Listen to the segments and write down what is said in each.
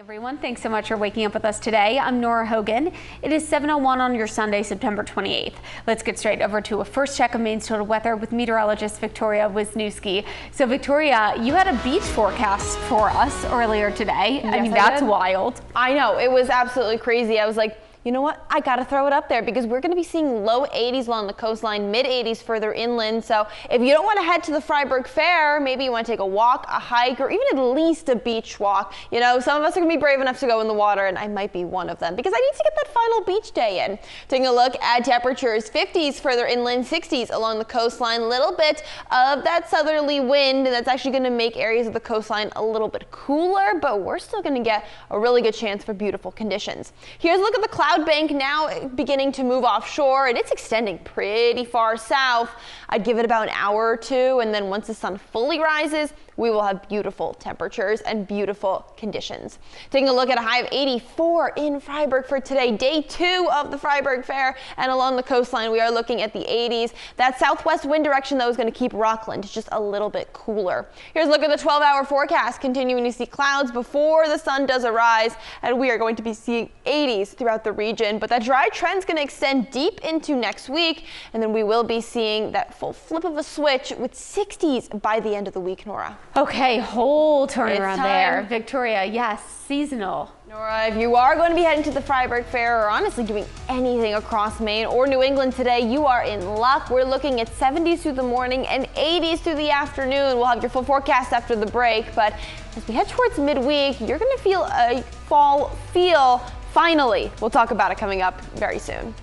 Everyone, thanks so much for waking up with us today. I'm Nora Hogan. It is 7:01 on your Sunday, September 28th. Let's get straight over to a first check of Maine's total weather with meteorologist Victoria Wisniewski. So Victoria, you had a beach forecast for us earlier today. Yes, I mean, that's wild. I know, it was absolutely crazy. I was like, you know what? I got to throw it up there because we're going to be seeing low 80s along the coastline, mid 80s further inland. So if you don't want to head to the Fryeburg Fair, maybe you want to take a walk, a hike, or even at least a beach walk. You know, some of us are going to be brave enough to go in the water, and I might be one of them because I need to get that final beach day in. Taking a look at temperatures, 50s further inland, 60s along the coastline. Little bit of that southerly wind, and that's actually going to make areas of the coastline a little bit cooler, but we're still going to get a really good chance for beautiful conditions. Here's a look at the cloud bank now beginning to move offshore, and it's extending pretty far south. I'd give it about an hour or two, and then once the sun fully rises, we will have beautiful temperatures and beautiful conditions. Taking a look at a high of 84 in Fryeburg for today, day 2 of the Fryeburg Fair, and along the coastline we are looking at the 80s. That southwest wind direction though is going to keep Rockland just a little bit cooler. Here's a look at the 12-hour forecast, continuing to see clouds before the sun does arise, and we are going to be seeing 80s throughout the region, but that dry trend is going to extend deep into next week, and then we will be seeing that full flip of a switch with 60s by the end of the week, Nora. Okay, whole turnaround there. Victoria, yes, seasonal. Nora, if you are going to be heading to the Fryeburg Fair or honestly doing anything across Maine or New England today, you are in luck. We're looking at 70s through the morning and 80s through the afternoon. We'll have your full forecast after the break, but as we head towards midweek, you're going to feel a fall feel finally. We'll talk about it coming up very soon.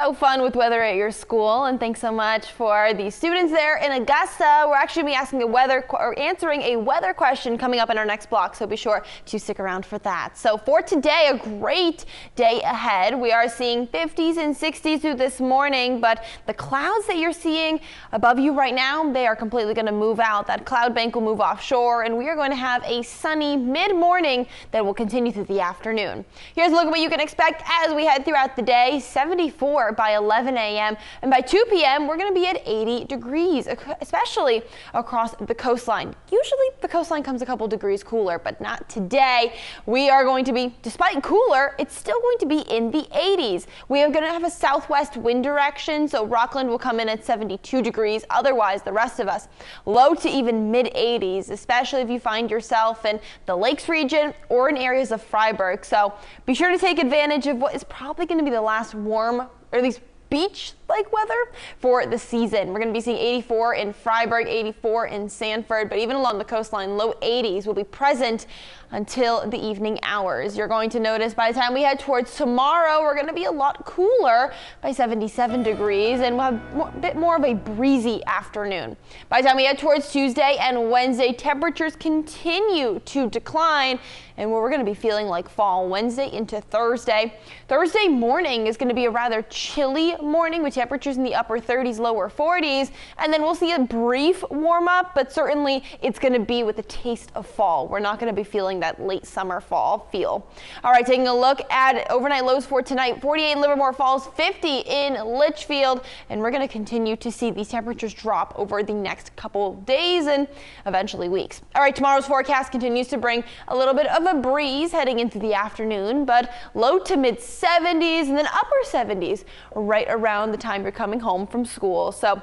So fun with weather at your school, and thanks so much for the students there in Augusta. We're actually going to be answering a weather question coming up in our next block, so be sure to stick around for that. So for today, a great day ahead. We are seeing 50s and 60s through this morning, but the clouds that you're seeing above you right now, they are completely going to move out. That cloud bank will move offshore, and we are going to have a sunny mid-morning that will continue through the afternoon. Here's a look at what you can expect as we head throughout the day. 74 by 11 a.m. and by 2 p.m. we're going to be at 80 degrees, especially across the coastline. Usually the coastline comes a couple degrees cooler, but not today. We are going to be, despite cooler, it's still going to be in the 80s. We are going to have a southwest wind direction, so Rockland will come in at 72 degrees. Otherwise, the rest of us low to even mid 80s, especially if you find yourself in the Lakes region or in areas of Fryeburg. So be sure to take advantage of what is probably going to be the last warm, or at least beach-like weather for the season. We're going to be seeing 84 in Fryeburg, 84 in Sanford, but even along the coastline, low 80s will be present until the evening hours. You're going to notice by the time we head towards tomorrow, we're going to be a lot cooler by 77 degrees, and we'll have a bit more of a breezy afternoon. By the time we head towards Tuesday and Wednesday, temperatures continue to decline, and we're going to be feeling like fall Wednesday into Thursday. Thursday morning is going to be a rather chilly morning with temperatures in the upper 30s, lower 40s, and then we'll see a brief warm up, but certainly it's going to be with a taste of fall. We're not going to be feeling that late summer fall feel. All right, taking a look at overnight lows for tonight, 48 in Livermore Falls, 50 in Litchfield, and we're going to continue to see these temperatures drop over the next couple days and eventually weeks. All right, tomorrow's forecast continues to bring a little bit of a breeze heading into the afternoon, but low to mid 70s and then upper 70s right around the time you're coming home from school. So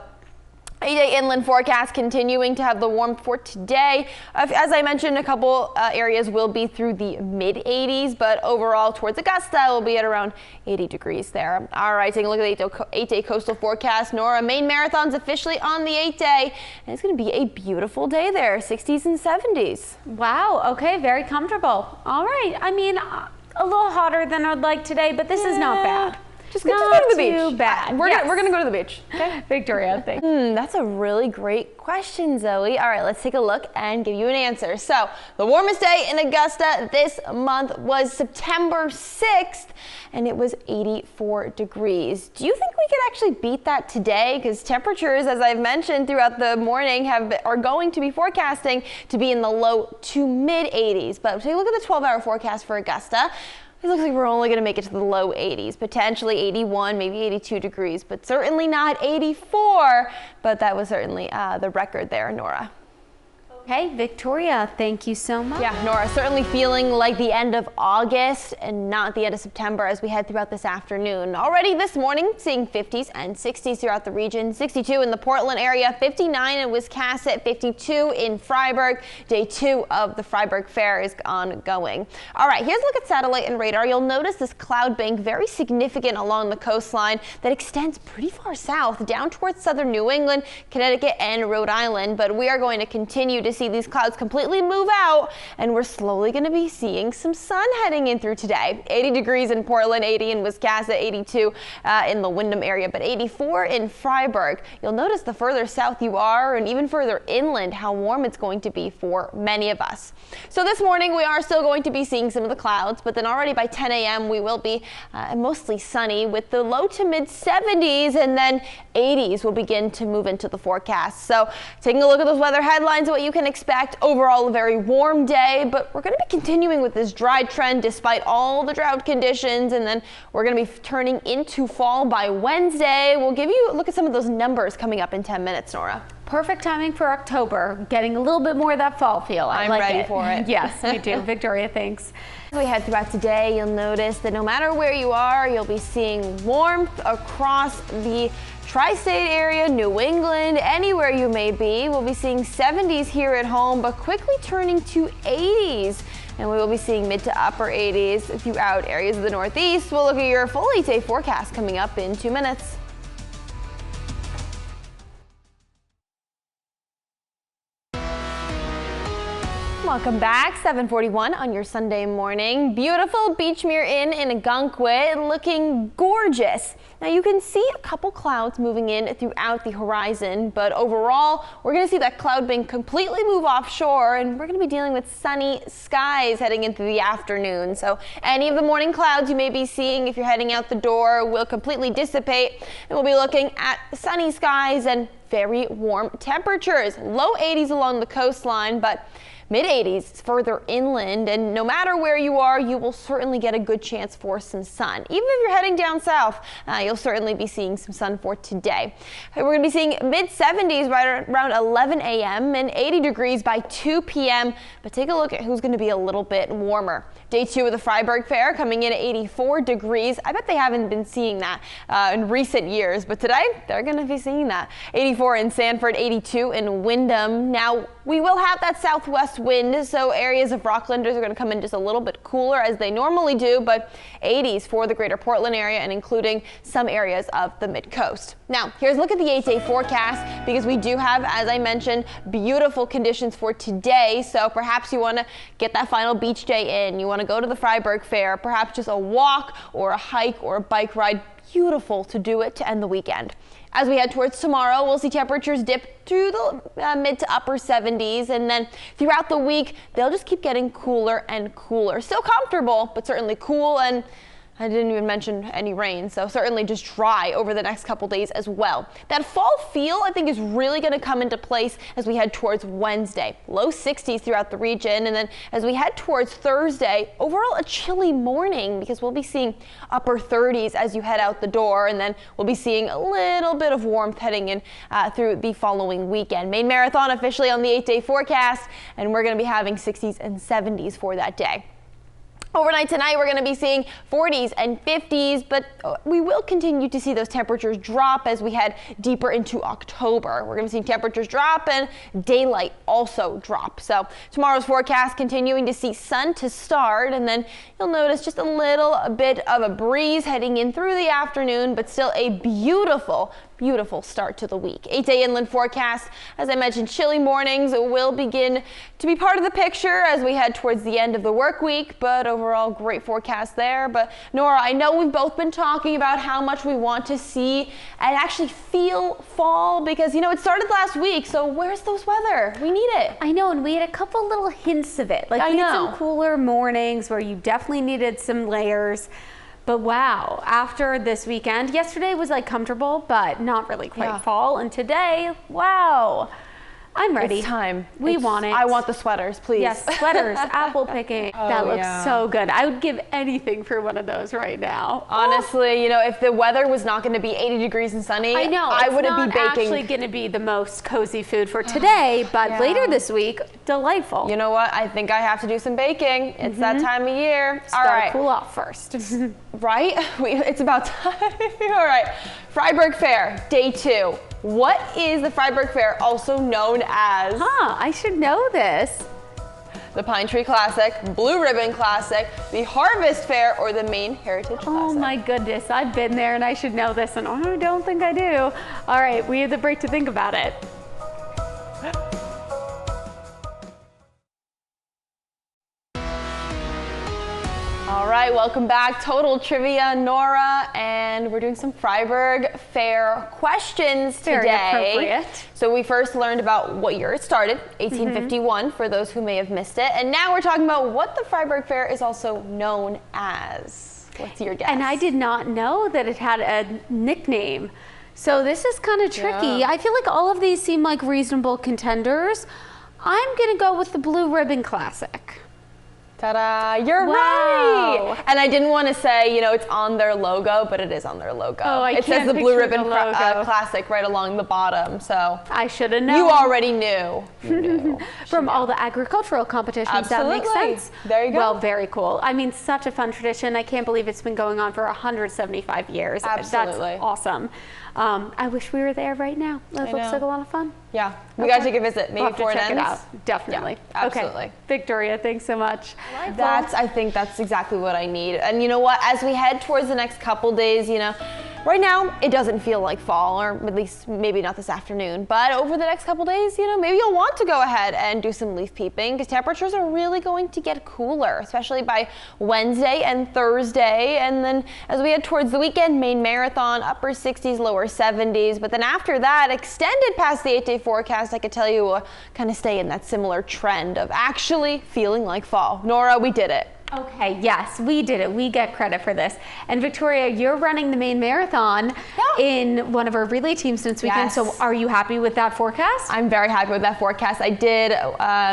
8-day inland forecast continuing to have the warmth for today. As I mentioned, a couple areas will be through the mid 80s, but overall towards Augusta will be at around 80 degrees there. All right, taking a look at the 8-day coastal forecast. Nora, Maine Marathon's officially on the 8-day, and it's going to be a beautiful day there, 60s and 70s. Wow, okay, very comfortable. All right, I mean, a little hotter than I'd like today, but this is not bad. Just go to the beach. Too bad. We're gonna go to the beach. Okay, Victoria, thanks. That's a really great question, Zoe. All right, let's take a look and give you an answer. So the warmest day in Augusta this month was September 6th, and it was 84 degrees. Do you think we could actually beat that today? Because temperatures, as I've mentioned throughout the morning, are going to be forecasting to be in the low to mid 80s. But take a look at the 12-hour forecast for Augusta. It looks like we're only going to make it to the low 80s, potentially 81, maybe 82 degrees, but certainly not 84. But that was certainly the record there, Nora. Hey, Victoria, thank you so much. Yeah, Nora, certainly feeling like the end of August and not the end of September as we head throughout this afternoon. Already this morning, seeing 50s and 60s throughout the region. 62 in the Portland area, 59 in Wisniewski, 52 in Fryeburg. Day 2 of the Fryeburg Fair is ongoing. All right, here's a look at satellite and radar. You'll notice this cloud bank very significant along the coastline that extends pretty far south down towards southern New England, Connecticut, and Rhode Island. But we are going to continue to see these clouds completely move out, and we're slowly going to be seeing some sun heading in through today. 80 degrees in Portland, 80 in Wisniewski, 82 in the Windham area, but 84 in Fryeburg. You'll notice the further south you are and even further inland how warm it's going to be for many of us. So this morning we are still going to be seeing some of the clouds, but then already by 10 a.m. we will be mostly sunny with the low to mid 70s, and then 80s will begin to move into the forecast. So taking a look at those weather headlines, what you can expect overall a very warm day, but we're going to be continuing with this dry trend despite all the drought conditions, and then we're going to be turning into fall by Wednesday. We'll give you a look at some of those numbers coming up in 10 minutes, Nora. Perfect timing for October, getting a little bit more of that fall feel. I'm like ready for it. Yes, we do. Victoria, thanks. As we head throughout today, you'll notice that no matter where you are, you'll be seeing warmth across the tri-state area, New England, anywhere you may be. We'll be seeing 70s here at home, but quickly turning to 80s. And we will be seeing mid to upper 80s throughout areas of the Northeast. We'll look at your full 8-day forecast coming up in 2 minutes. Welcome back. 7:41 on your Sunday morning. Beautiful Beechmere Inn in Ogunquit, looking gorgeous. Now you can see a couple clouds moving in throughout the horizon, but overall we're going to see that cloud bank completely move offshore, and we're going to be dealing with sunny skies heading into the afternoon. So any of the morning clouds you may be seeing if you're heading out the door will completely dissipate, and we'll be looking at sunny skies and very warm temperatures. Low 80s along the coastline, but mid-80s further inland, and no matter where you are, you will certainly get a good chance for some sun. Even if you're heading down south, you'll certainly be seeing some sun for today. We're going to be seeing mid-70s right around 11 a.m. and 80 degrees by 2 p.m. But take a look at who's going to be a little bit warmer. Day 2 of the Fryeburg Fair coming in at 84 degrees. I bet they haven't been seeing that in recent years, but today they're going to be seeing that. 84 in Sanford, 82 in Windham. Now we will have that southwest wind, so areas of Rocklanders are going to come in just a little bit cooler as they normally do, but 80s for the greater Portland area and including some areas of the mid-coast. Now here's a look at the 8-day forecast, because we do have, as I mentioned, beautiful conditions for today. So perhaps you want to get that final beach day in. You want to go to the Fryeburg Fair, perhaps just a walk or a hike or a bike ride. Beautiful to do it to end the weekend. As we head towards tomorrow, we'll see temperatures dip to the mid to upper 70s, and then throughout the week, they'll just keep getting cooler and cooler. Still comfortable, but certainly cool, and I didn't even mention any rain, so certainly just dry over the next couple days as well. That fall feel, I think, is really going to come into place as we head towards Wednesday. Low 60s throughout the region, and then as we head towards Thursday, overall a chilly morning, because we'll be seeing upper 30s as you head out the door, and then we'll be seeing a little bit of warmth heading in through the following weekend. Main Marathon officially on the 8-day forecast, and we're going to be having 60s and 70s for that day. Overnight tonight, we're going to be seeing 40s and 50s, but we will continue to see those temperatures drop as we head deeper into October. We're going to see temperatures drop and daylight also drop. So tomorrow's forecast continuing to see sun to start, and then you'll notice just a little bit of a breeze heading in through the afternoon, but still a beautiful start to the week. 8-day inland forecast. As I mentioned, chilly mornings will begin to be part of the picture as we head towards the end of the work week, but overall great forecast there. But Nora, I know we've both been talking about how much we want to see and actually feel fall, because you know it started last week, so where's those weather? We need it. I know, and we had a couple little hints of it. Like we had some cooler mornings where you definitely needed some layers. But wow, after this weekend, yesterday was like comfortable, but not really quite fall. And today, wow, I'm ready. It's time. We want it. I want the sweaters, please. Yes, sweaters, apple picking. Oh, that looks yeah. so good. I would give anything for one of those right now. Honestly, you know, if the weather was not going to be 80 degrees and sunny, I know. I wouldn't be It's not baking. actually going to be the most cozy food for today, but Yeah. later this week, delightful. You know what? I think I have to do some baking. It's that time of year. Just All gotta right. cool off first. Right? It's about time. All right. Fryeburg Fair, day 2. What is the Fryeburg Fair also known as? I should know this. The Pine Tree Classic, Blue Ribbon Classic, the Harvest Fair, or the Maine Heritage Classic? Oh my goodness, I've been there and I should know this, and I don't think I do. All right, we have the break to think about it. All right, welcome back. Total Trivia, Nora, and we're doing some Fryeburg Fair questions Very today. appropriate. So we first learned about what year it started, 1851, for those who may have missed it. And now we're talking about what the Fryeburg Fair is also known as. What's your guess? And I did not know that it had a nickname. So this is kind of tricky. Yeah. I feel like all of these seem like reasonable contenders. I'm going to go with the Blue Ribbon Classic. Ta-da, you're Wow. right. And I didn't want to say, you know, it's on their logo, but it is on their logo. Oh, I it can't says the Blue picture the Ribbon logo. Classic right along the bottom. So I should have known. you already knew. You knew. From all the agricultural competitions, that makes Absolutely. sense. There you go. Well, very cool. I mean, such a fun tradition. I can't believe it's been going on for 175 years. Absolutely. That's awesome. I wish we were there right now. That I looks know. like a lot of fun. Yeah, we Okay. gotta take a visit, maybe We'll have to before it check ends. it out. Definitely. Yeah, absolutely. Okay. Victoria, thanks so much. I think that's exactly what I need. And you know what, as we head towards the next couple days, you know, right now it doesn't feel like fall, or at least maybe not this afternoon, but over the next couple days, you know, maybe you'll want to go ahead and do some leaf peeping, because temperatures are really going to get cooler, especially by Wednesday and Thursday. And then as we head towards the weekend, Maine Marathon, upper 60s, lower 70s. But then after that, extended past the 8-day forecast, I could tell you we'll kind of stay in that similar trend of actually feeling like fall. Nora, we did it. Okay, yes, we did it. We get credit for this. And Victoria, you're running the Maine Marathon in one of our relay teams this weekend. Yes. So are you happy with that forecast? I'm very happy with that forecast. I did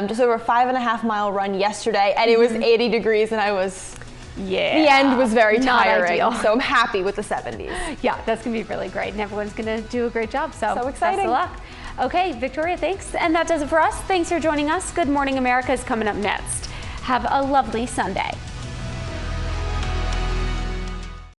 just over a 5.5-mile run yesterday, and it was 80 degrees, and I was, the end was very Not tiring. ideal. So I'm happy with the 70s. Yeah, that's going to be really great, and everyone's going to do a great job. So exciting. Best of luck. Okay, Victoria, thanks. And that does it for us. Thanks for joining us. Good Morning America is coming up next. Have a lovely Sunday.